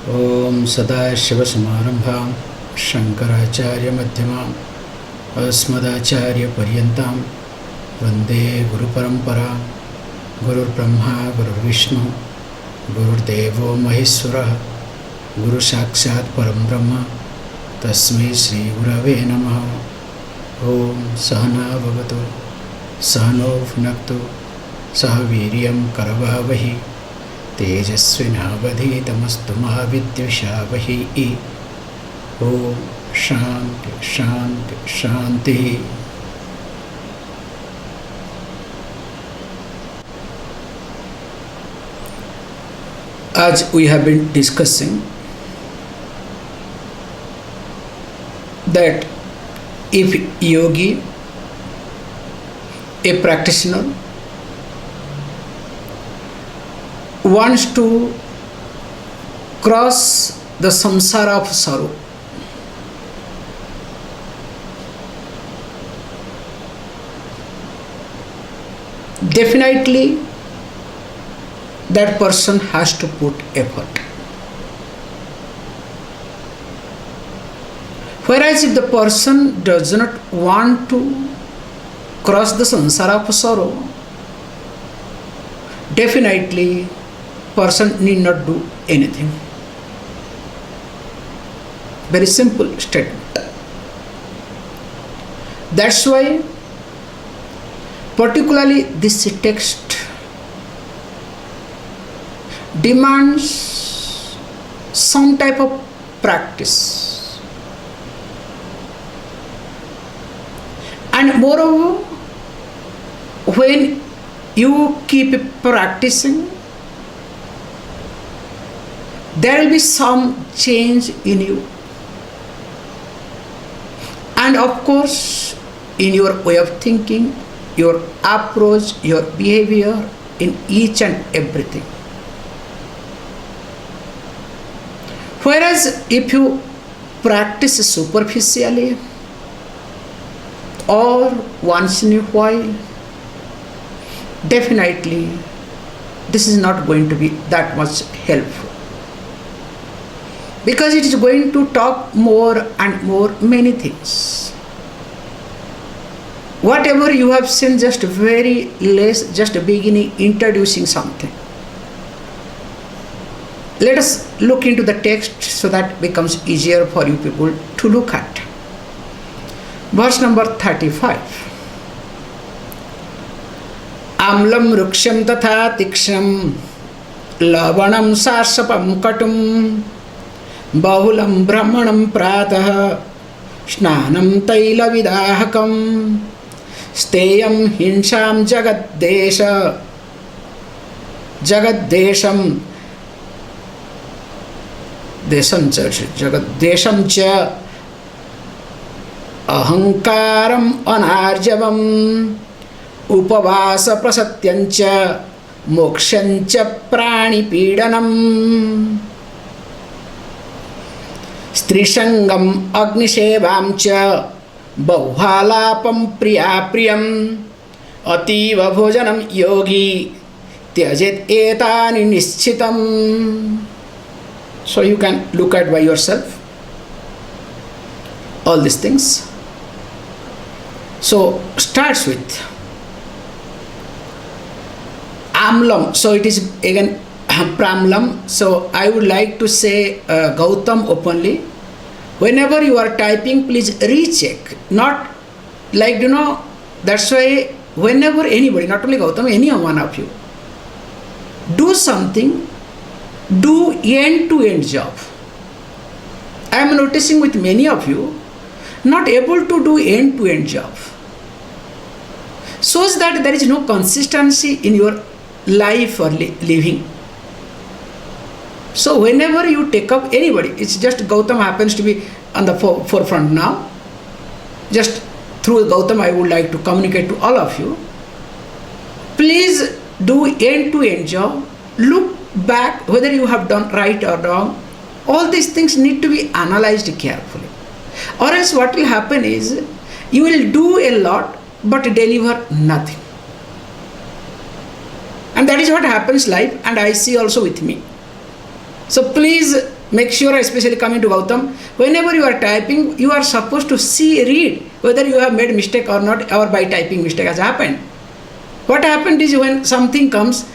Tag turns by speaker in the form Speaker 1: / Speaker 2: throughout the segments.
Speaker 1: Om Sadashivasamarambham Shankaracharya Madhyamam Asmadacharya Paryantam Vande Guru Parampara Guru Brahma Guru Vishnu Guru Devo Maheswara Guru Sakshat Param Brahma Tasmai Shri Gurave Namaha. Om Sahana Bhavatu Sahano Bhunaktu Sahaviryam Karavavahi Tejasvinavadhitamastu Mahavidyashavahi. Om Shanti Shanti Shanti. As we have been discussing that if yogi, a practitioner, wants to cross the samsara of sorrow, definitely that person has to put effort. Whereas if the person does not want to cross the samsara of sorrow, definitely person need not do anything. Very simple statement. That's why particularly this text demands some type of practice. And moreover, when you keep practicing, there will be some change in you. And of course, in your way of thinking, your approach, your behavior, in each and everything. Whereas if you practice superficially or once in a while, definitely this is not going to be that much helpful, because it is going to talk more and more many things. Whatever you have seen, just very less, just beginning introducing something. Let us look into the text so that becomes easier for you people to look at. Verse number 35. Amlam ruksham tatha tiksham lavanam sarsapam katum bahulam brahmanam pratah snanam taila vidahakam steyam hinsham jagadesham jagadesham cha ahankaram anarjavam upavasa prasatyancha mokshancha pranipidanam strisangam agnisevam cha bauhalapam priyapriyam ativa bhojanam yogi tyajet etani nischitam. So you can look at by yourself all these things. So starts with Amlam. So it is again Pramlam. So I would like to say Gautam openly. Whenever you are typing, please recheck. Not like, that's why whenever anybody, not only Gautam, any one of you, do something, do end-to-end job. I am noticing with many of you, not able to do end-to-end job. Shows that there is no consistency in your life or living. So whenever you take up anybody, it's just Gautam happens to be on the forefront now. Just through Gautam I would like to communicate to all of you. Please do end-to-end job. Look back whether you have done right or wrong. All these things need to be analyzed carefully. Or else what will happen is, you will do a lot but deliver nothing. And that is what happens life, and I see also with me. So please make sure, especially coming to Gautam, whenever you are typing, you are supposed to read whether you have made mistake or not, or by typing mistake has happened. What happened is when something comes,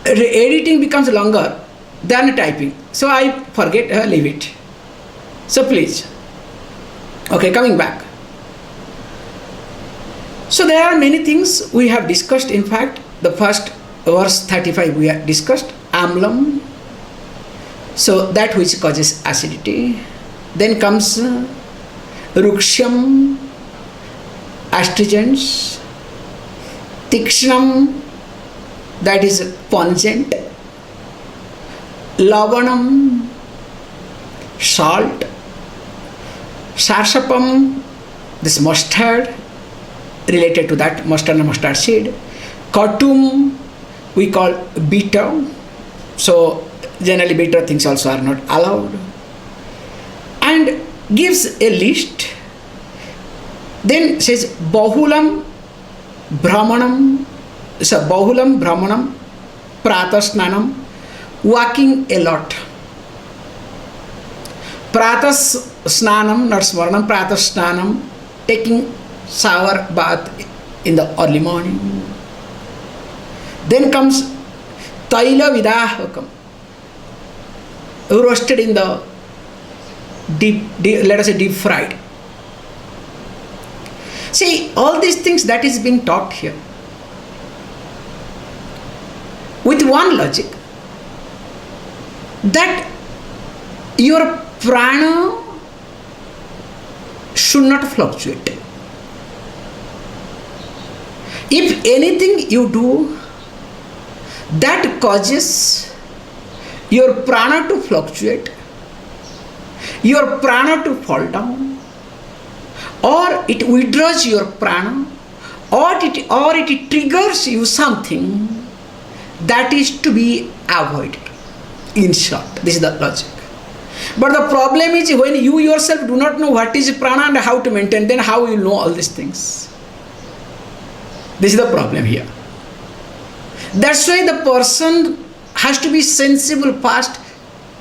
Speaker 1: editing becomes longer than typing. So I forget, leave it. So please. Okay, coming back. So there are many things we have discussed. In fact, the first verse 35 we have discussed, amlam. So that which causes acidity. Then comes ruksham, astringents, tikshnam, that is pungent, lavanam, salt, sarsapam, this mustard, related to that mustard and mustard seed, katum, we call bitter. So generally bitter things also are not allowed, and gives a list. Then says bahulam brahmanam, so bahulam brahmanam, pratasnanam, walking a lot. Pratas snanam, not smaranam, pratas snanam, taking shower bath in the early morning. Then comes taila vidahakam, roasted in the deep, let us say deep fried. See, all these things that is being taught here with one logic, that your prana should not fluctuate. If anything you do that causes your prana to fluctuate, your prana to fall down, or it withdraws your prana, or it triggers you something, that is to be avoided. In short, this is the logic. But the problem is when you yourself do not know what is prana and how to maintain, then how you know all these things? This is the problem here. That's why the person has to be sensible first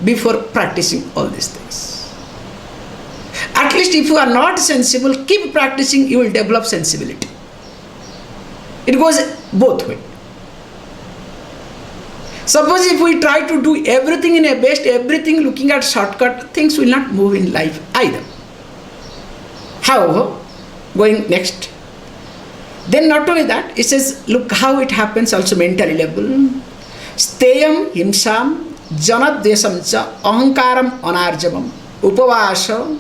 Speaker 1: before practicing all these things. At least if you are not sensible, keep practicing, you will develop sensibility. It goes both ways. Suppose if we try to do everything in a best, everything looking at shortcut, things will not move in life either. However, going next, then not only that, it says, look how it happens also mentally level. Steyam himsam janat desam cha ahankaram anarjavam upavasa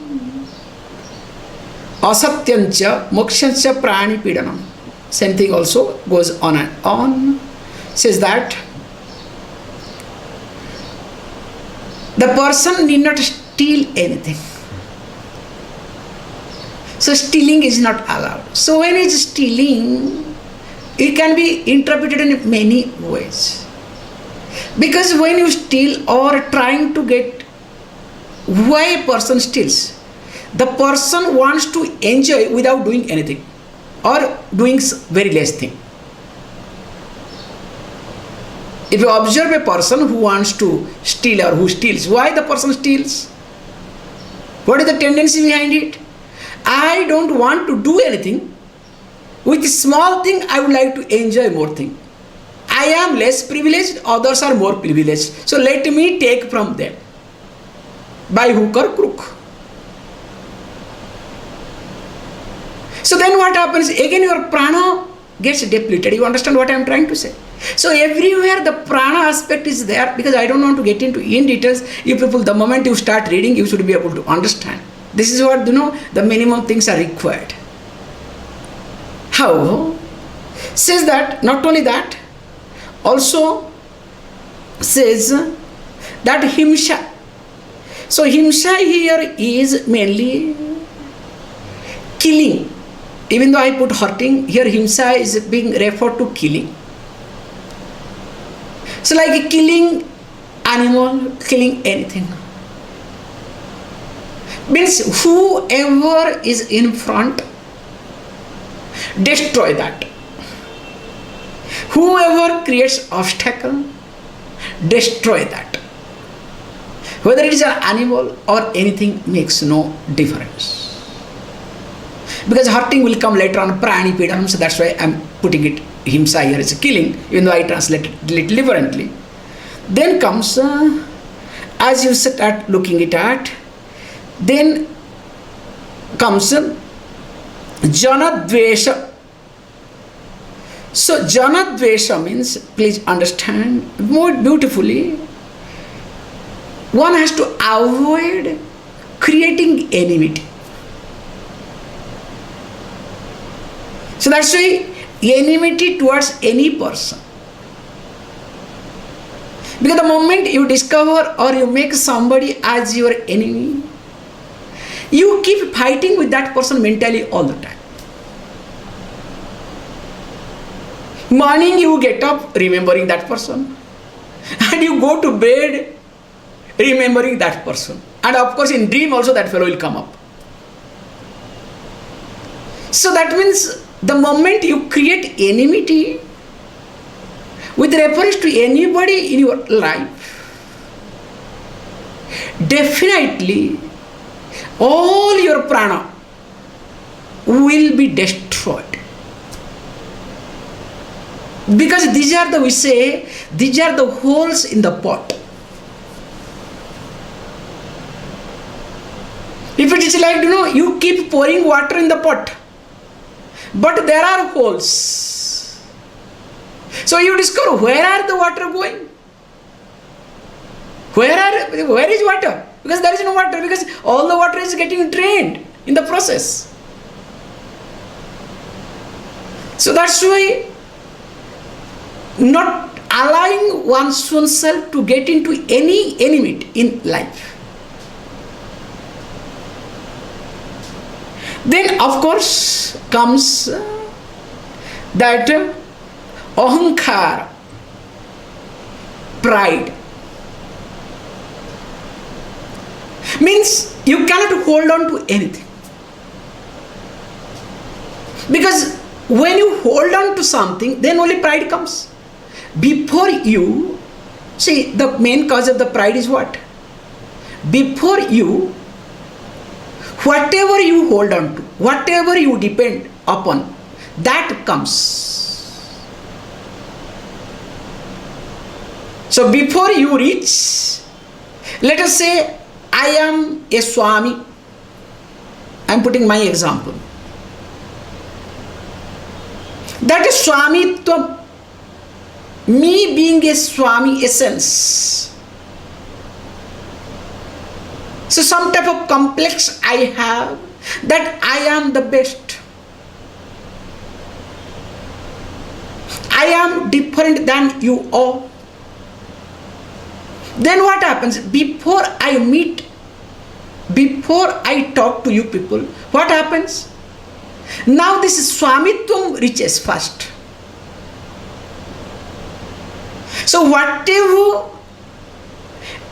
Speaker 1: asatyancha mokshancha prani pidanam. Same thing also goes on and on. Says that the person need not steal anything. So stealing is not allowed. So when it is stealing, it can be interpreted in many ways. Because when you steal or trying to get, why a person steals? The person wants to enjoy without doing anything or doing very less thing. If you observe a person who wants to steal or who steals, why the person steals? What is the tendency behind it? I don't want to do anything. With small thing, I would like to enjoy more thing. I am less privileged, others are more privileged. So let me take from them by hook or crook. So then what happens? Again your prana gets depleted. You understand what I am trying to say? So everywhere the prana aspect is there, because I don't want to get into in details. You people, the moment you start reading, you should be able to understand. This is what, the minimum things are required. However, says that, not only that, also says that himsa. So himsa here is mainly killing. Even though I put hurting, here himsa is being referred to killing. So like killing animal, killing anything. Means whoever is in front, destroy that. Whoever creates obstacle, destroy that. Whether it is an animal or anything makes no difference. Because hurting will come later on, prani pidam, so that's why I'm putting it himsa here is a killing, even though I translate it a little differently. Then comes, as you start looking it at, then comes Janadvesha. So Janadvesha means, please understand more beautifully, one has to avoid creating enmity. So that's why enmity towards any person. Because the moment you discover or you make somebody as your enemy, you keep fighting with that person mentally all the time. Morning you get up remembering that person, and you go to bed remembering that person. And of course in dream also that fellow will come up. So that means the moment you create enmity with reference to anybody in your life, definitely all your prana will be destroyed. Because these are the holes in the pot. If it is like, you keep pouring water in the pot, but there are holes. So you discover, where are the water going? Where is water? Because there is no water, because all the water is getting drained in the process. So that's why not allowing oneself to get into any enmity in life. Then of course comes that ahankara, pride. Means you cannot hold on to anything. Because when you hold on to something, then only pride comes. Before you, see, the main cause of the pride is what? Before you, whatever you hold on to, whatever you depend upon, that comes. So before you reach, let us say, I am a Swami. I am putting my example. That is Swamitvam. Me being a Swami essence. So some type of complex I have that I am the best. I am different than you all. Then what happens? Before I meet, before I talk to you people, what happens? Now this Swamitvam reaches first. So whatever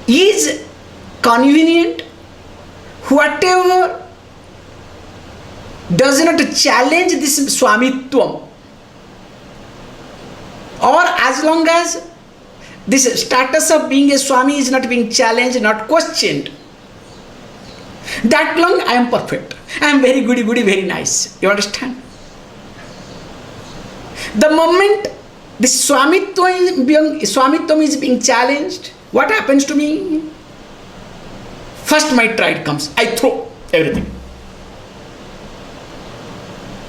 Speaker 1: is convenient, whatever does not challenge this Swamitvam, or as long as this status of being a Swami is not being challenged, not questioned, that long I am perfect. I am very goody, very nice. You understand? The moment this Swamitvam is being challenged, what happens to me? First my pride comes. I throw everything.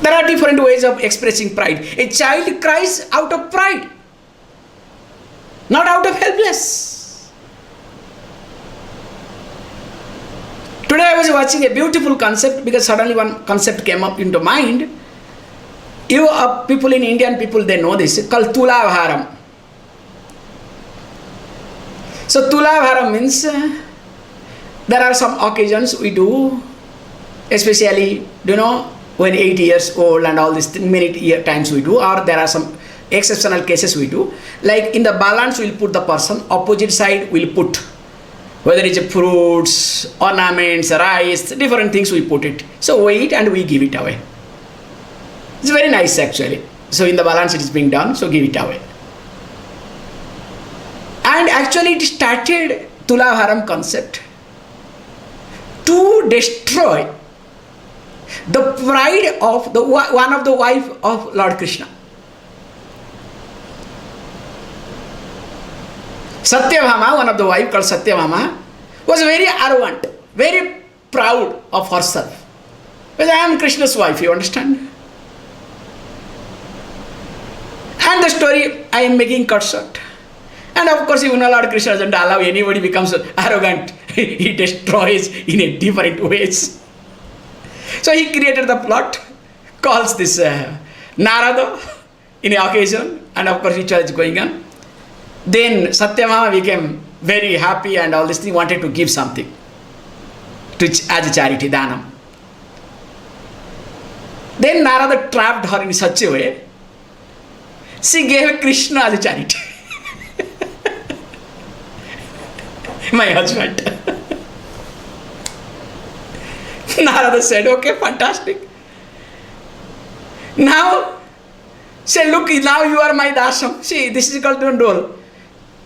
Speaker 1: There are different ways of expressing pride. A child cries out of pride, not out of helplessness. Today I was watching a beautiful concept, because suddenly one concept came up into mind. You people in Indian people, they know this, called Tulabharam. So Tulabharam means there are some occasions we do, especially, when 8 years old and all this, many times we do, or there are some exceptional cases we do. Like in the balance we'll put the person, opposite side we'll put, whether it's fruits, ornaments, rice, different things we put it. So we eat and we give it away. It's very nice actually. So in the balance it is being done, so give it away. And actually it started, Tulabharam concept to destroy the pride of the one of the wife of Lord Krishna. Satyabhama, one of the wife called Satyabhama, was very arrogant, very proud of herself. Because I am Krishna's wife, you understand? And the story I am making cut short. And of course, even Lord Krishna doesn't allow anybody becomes arrogant. He destroys in a different ways. So he created the plot, calls this Narada in an occasion, and of course ritual is going on. Then Satyabhama became very happy and all this thing, wanted to give something to, as a charity, dhanam. Then Narada trapped her in such a way, she gave Krishna as a charity. My husband. Narada said, okay, fantastic. Now, say, look, now you are my dasam. See, this is called Dondol.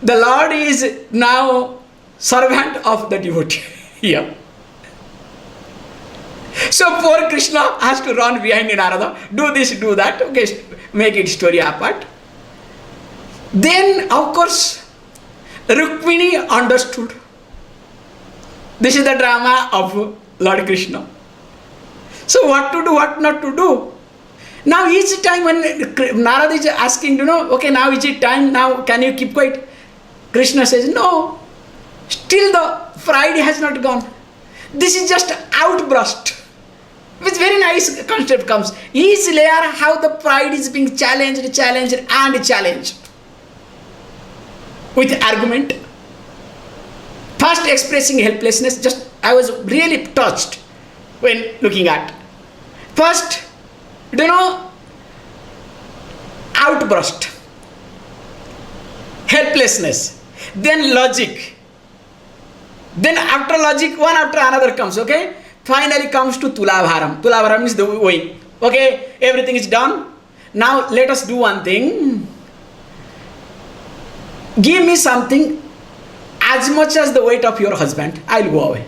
Speaker 1: The Lord is now servant of the devotee here. So poor Krishna has to run behind Narada, do this, do that, okay, make it story apart. Then, of course, Rukmini understood. This is the drama of Lord Krishna. So what to do, what not to do? Now each time when Narada is asking, okay, now is it time, now can you keep quiet? Krishna says, no, still the pride has not gone. This is just outburst. Which very nice concept comes. Each layer how the pride is being challenged and challenged. With argument. First expressing helplessness, just I was really touched when looking at. First, outburst. Helplessness. Then logic. Then after logic, one after another comes, okay? Finally comes to Tulabharam. Tulabharam is the weighing. Okay, everything is done. Now let us do one thing. Give me something as much as the weight of your husband. I'll go away.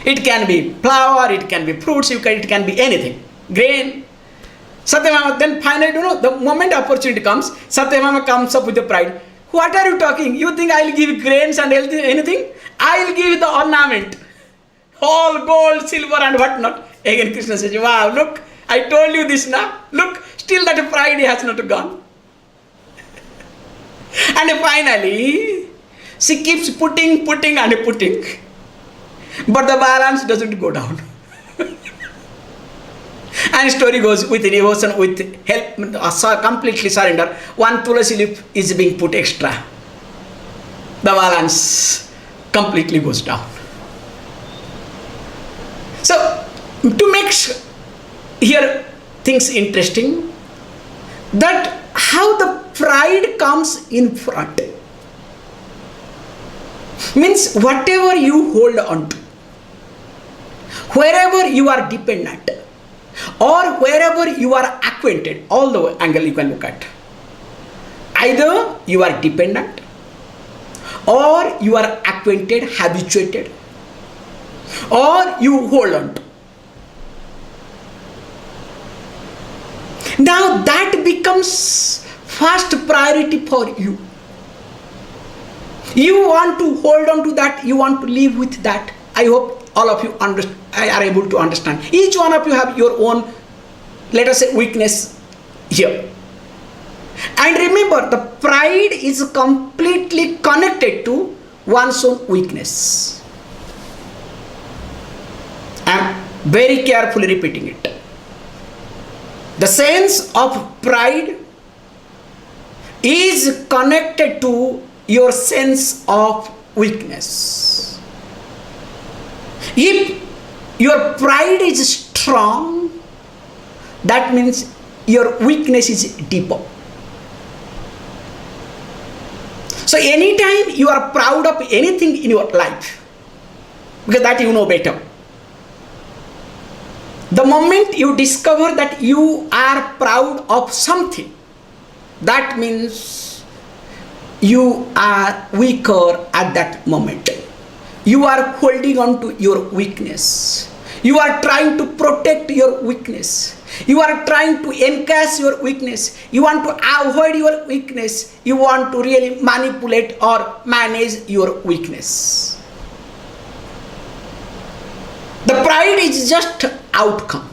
Speaker 1: It can be flour, it can be fruits, it can be anything. Grain. Satyabhama, then finally, the moment opportunity comes, Satyabhama comes up with the pride. What are you talking? You think I'll give grains and anything? I'll give the ornament. All gold, silver and whatnot. Again Krishna says, wow, look, I told you this now. Look, still that pride has not gone. And finally, she keeps putting. But the balance doesn't go down. And story goes with devotion, with help, completely surrender. One tulasi leaf is being put extra. The balance completely goes down. So, to make here things interesting, that how the pride comes in front. Means whatever you hold on to, wherever you are dependent, or wherever you are acquainted, all the angle you can look at. Either you are dependent, or you are acquainted, habituated, or you hold on to. Now that becomes first priority for you. You want to hold on to that, you want to live with that. I hope all of you are able to understand. Each one of you have your own, let us say, weakness here. And remember, the pride is completely connected to one's own weakness. I am very carefully repeating it. The sense of pride is connected to your sense of weakness. If your pride is strong, that means your weakness is deeper. So anytime you are proud of anything in your life, because that you know better, the moment you discover that you are proud of something, that means you are weaker at that moment. You are holding on to your weakness. You are trying to protect your weakness. You are trying to encash your weakness. You want to avoid your weakness. You want to really manipulate or manage your weakness. The pride is just outcome.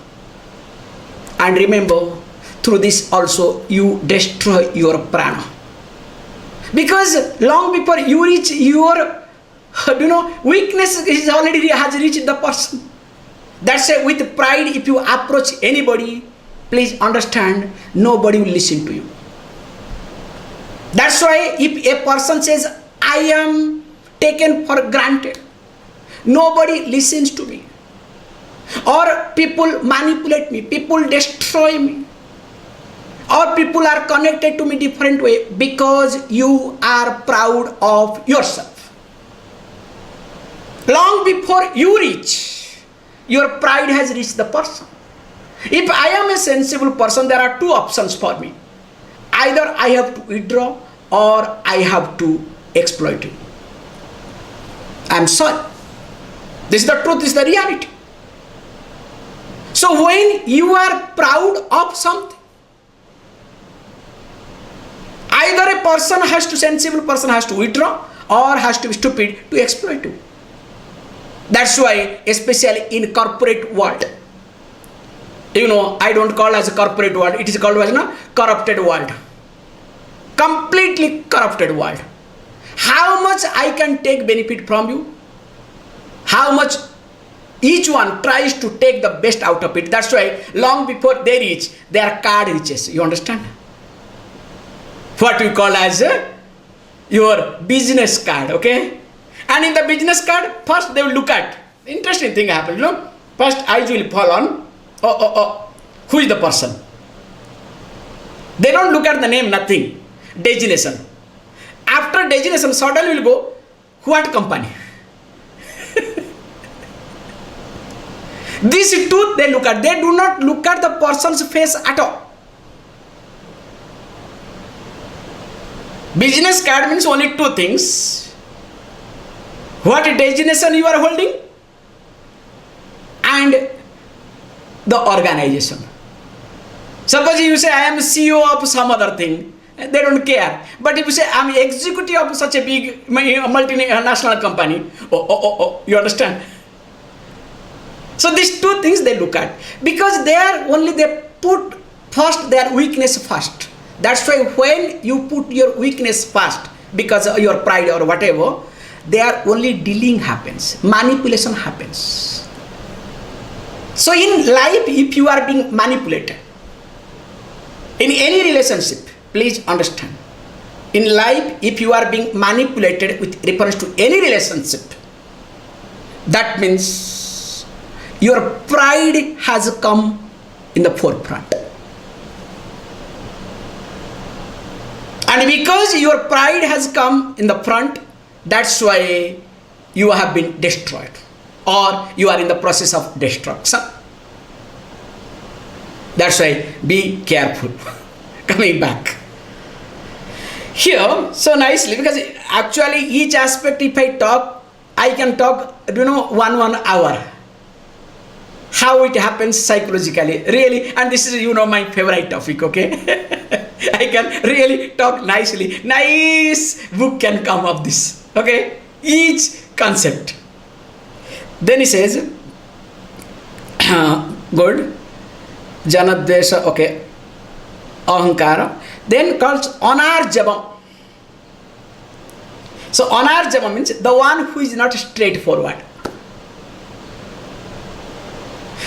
Speaker 1: And remember, through this also you destroy your prana. Because long before you reach your weakness is already has reached the person. That's why with pride, if you approach anybody, please understand, nobody will listen to you. That's why if a person says, I am taken for granted, nobody listens to me. Or people manipulate me, people destroy me. Or people are connected to me different way because you are proud of yourself. Long before you reach, your pride has reached the person. If I am a sensible person, there are two options for me. Either I have to withdraw or I have to exploit you. I am sorry. This is the truth, this is the reality. So when you are proud of something, either a person has to, sensible person has to withdraw or has to be stupid to exploit you. That's why, especially in corporate world, I don't call as a corporate world, it is called as a corrupted world. Completely corrupted world. How much I can take benefit from you? How much each one tries to take the best out of it. That's why long before they reach, their card reaches. You understand? What we call as your business card, okay? And in the business card, first they will look at. Interesting thing happens, First eyes will fall on, who is the person? They don't look at the name, nothing. Designation. After designation, suddenly will go, what company? These two they look at. They do not look at the person's face at all. Business card means only two things. What designation you are holding and the organization. Suppose you say I am CEO of some other thing, they don't care. But if you say I am executive of such a big multinational company, you understand? So these two things they look at, because they put first their weakness first. That's why when you put your weakness first, because of your pride or whatever, there only dealing happens, manipulation happens. So in life, if you are being manipulated, in any relationship, please understand, in life, if you are being manipulated with reference to any relationship, that means your pride has come in the forefront. And because your pride has come in the front, that's why you have been destroyed, or you are in the process of destruction. That's why be careful. Coming back here so nicely, because actually each aspect, if I talk, I can talk 1 hour. How it happens psychologically, really, and this is my favorite topic, okay? I can really talk nicely. Nice book can come of this, okay? Each concept. Then he says, good, Janadesha, okay, Ahankara. Then calls Anarjabam. So Anarjabam means the one who is not straightforward.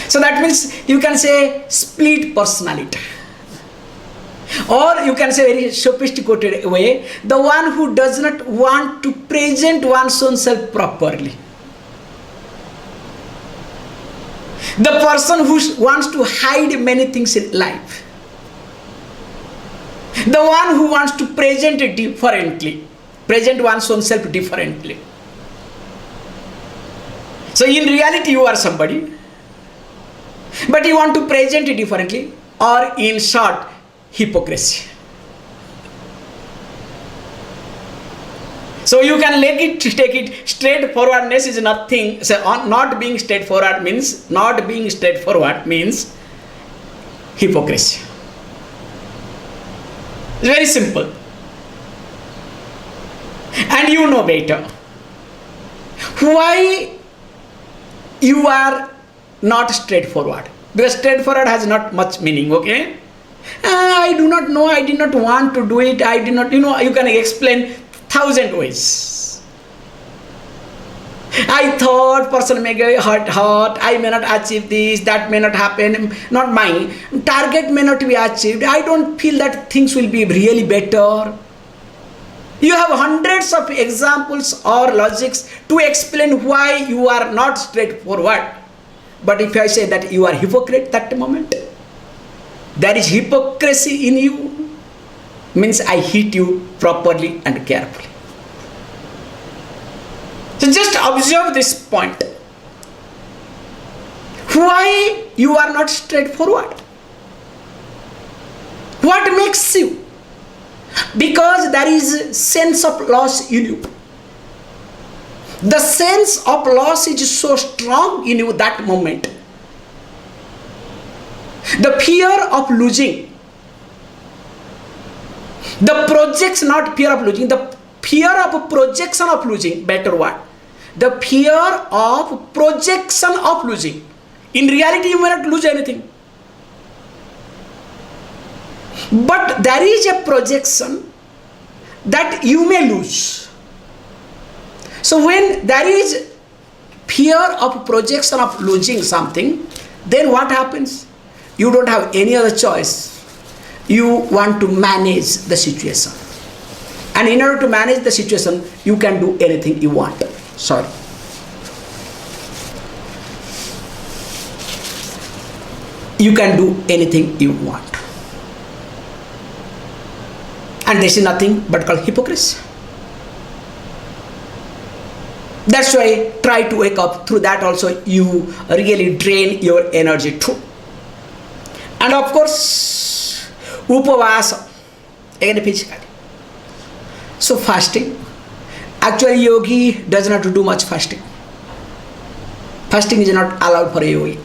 Speaker 1: So that means you can say split personality. Or you can say very sophisticated way, the one who does not want to present one's own self properly. The person who wants to hide many things in life. The one who wants to present it differently. Present one's own self differently. So in reality you are somebody, but you want to present it differently, or in short, hypocrisy. So you can take it, straightforwardness is nothing. So not being straightforward means hypocrisy. It's very simple. And you know better. Why you are not straightforward? Because straightforward has not much meaning, okay? I do not know, I did not want to do it, I did not, you can explain 1,000 ways. I thought person may get hurt, I may not achieve this, that may not happen, not mine. Target may not be achieved, I don't feel that things will be really better. You have hundreds of examples or logics to explain why you are not straightforward. But if I say that you are hypocrite that moment, there is hypocrisy in you, means I hit you properly and carefully. So just observe this point. Why you are not straightforward? What makes you? Because there is sense of loss in you. The sense of loss is so strong in you that moment. The fear of losing. The projects, not fear of losing, the fear of projection of losing, better word. The fear of projection of losing. In reality, you may not lose anything. But there is a projection that you may lose. So when there is fear of projection of losing something, then what happens? You don't have any other choice. You want to manage the situation. And in order to manage the situation, you can do anything you want. Sorry. You can do anything you want. And this is nothing but called hypocrisy. That's why try to wake up. Through that also you really drain your energy too. And of course, upavasa, again physically. So fasting. Actually yogi does not do much fasting. Fasting is not allowed for a yogi.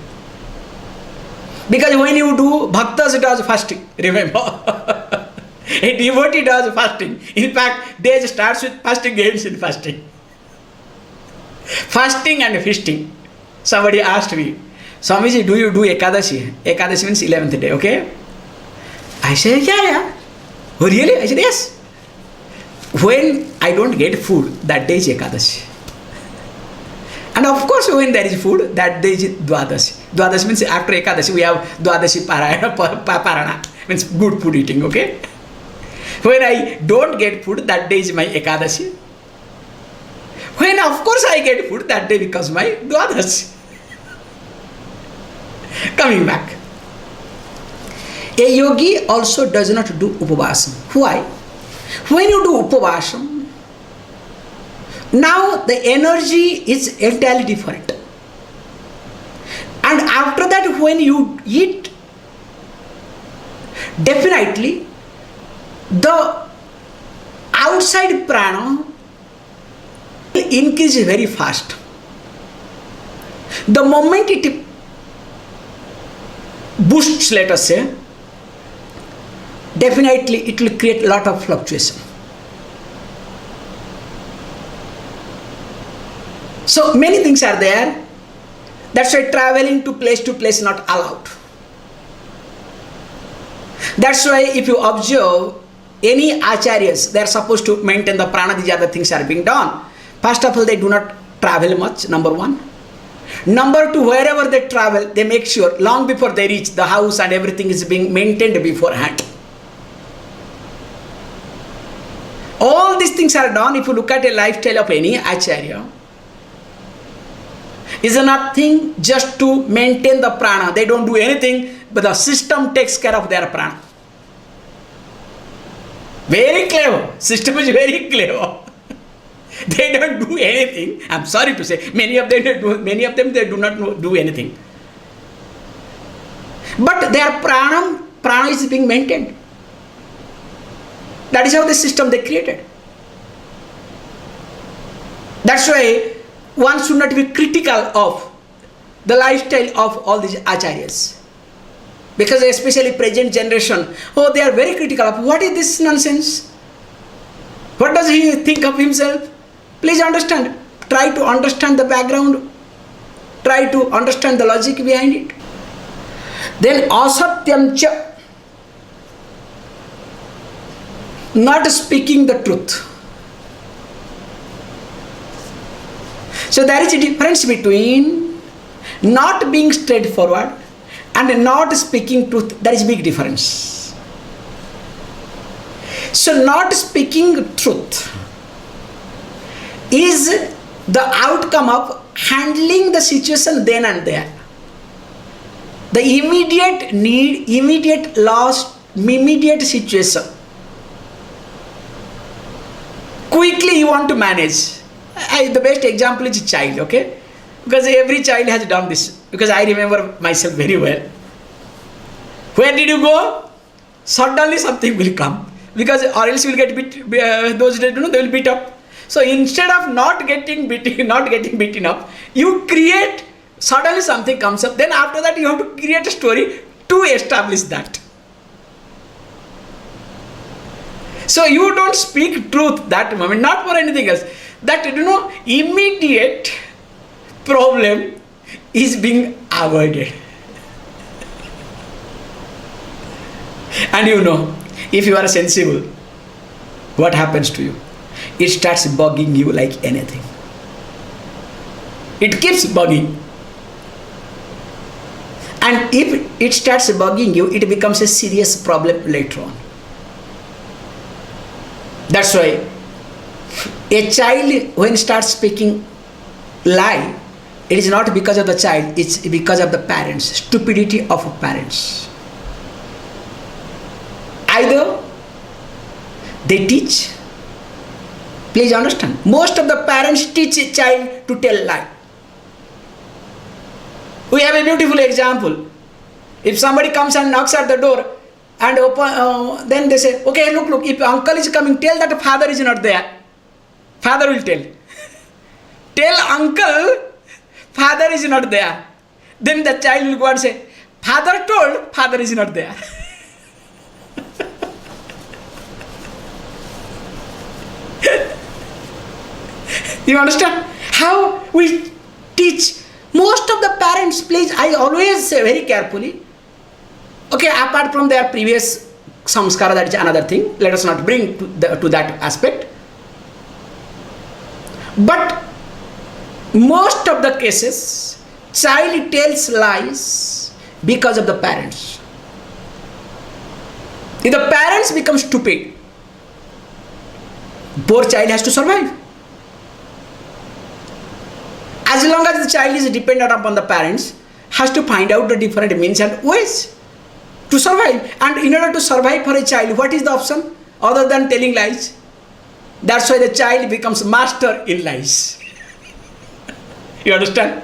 Speaker 1: Because when you do, bhaktas does fasting, remember. A devotee does fasting. In fact, day starts with fasting, ends in fasting. Fasting and feasting. Somebody asked me, Swamiji, do you do Ekadashi? Ekadashi means 11th day, okay? I said, yeah. Oh, really? I said, yes. When I don't get food, that day is Ekadashi. And of course, when there is food, that day is Dwadashi. Dwadashi means after Ekadashi, we have Dwadashi Parana, means good food eating, okay? When I don't get food, that day is my Ekadashi. When of course I get food, that day becomes my Dwadashi. Coming back. A yogi also does not do upavasam. Why? When you do upavasam, now the energy is entirely different. And after that, when you eat, definitely the outside prana will increase very fast. The moment it boosts, let us say, definitely it will create a lot of fluctuation. So many things are there. That's why traveling to place is not allowed. That's why if you observe any acharyas, they are supposed to maintain the prana. These other things are being done. First of all, they do not travel much, number one. Number two, wherever they travel, they make sure long before they reach the house and everything is being maintained beforehand. All these things are done. If you look at a lifestyle of any acharya, is nothing just to maintain the prana. They don't do anything, but the system takes care of their prana. Very clever. System is very clever. They don't do anything. I'm sorry to say, many of them they do not do anything. But their prana is being maintained. That is how the system they created. That's why one should not be critical of the lifestyle of all these acharyas. Because especially present generation, oh, they are very critical of what is this nonsense? What does he think of himself? Please understand. Try to understand the background. Try to understand the logic behind it. Then asatyam cha, not speaking the truth. So there is a difference between not being straightforward and not speaking truth. There is a big difference. So not speaking truth is the outcome of handling the situation then and there. The immediate need, immediate loss, immediate situation. Quickly you want to manage. The best example is a child, okay? Because every child has done this. Because I remember myself very well. Where did you go? Suddenly something will come. Because or else you will get beat, those days, they will beat up. So instead of not getting beaten up, you create, suddenly something comes up. Then after that you have to create a story to establish that. So you don't speak truth that moment, not for anything else. That immediate problem is being avoided. And if you are sensible, what happens to you? It starts bugging you like anything. It keeps bugging. And if it starts bugging you, it becomes a serious problem later on. That's why a child, when starts speaking lie, it is not because of the child, it's because of the parents, stupidity of parents. Either they teach, please understand, most of the parents teach a child to tell lie. We have a beautiful example. If somebody comes and knocks at the door and open, then they say, okay, look, if uncle is coming, tell that father is not there. Father will tell. Tell uncle, father is not there. Then the child will go and say, father told, father is not there. You understand how we teach? Most of the parents, please, I always say very carefully, okay, apart from their previous samskara, that is another thing, let us not bring to that aspect. But most of the cases, child tells lies because of the parents. If the parents become stupid, poor child has to survive. As long as the child is dependent upon the parents, has to find out the different means and ways to survive. And in order to survive for a child, what is the option other than telling lies? That's why the child becomes master in lies. You understand?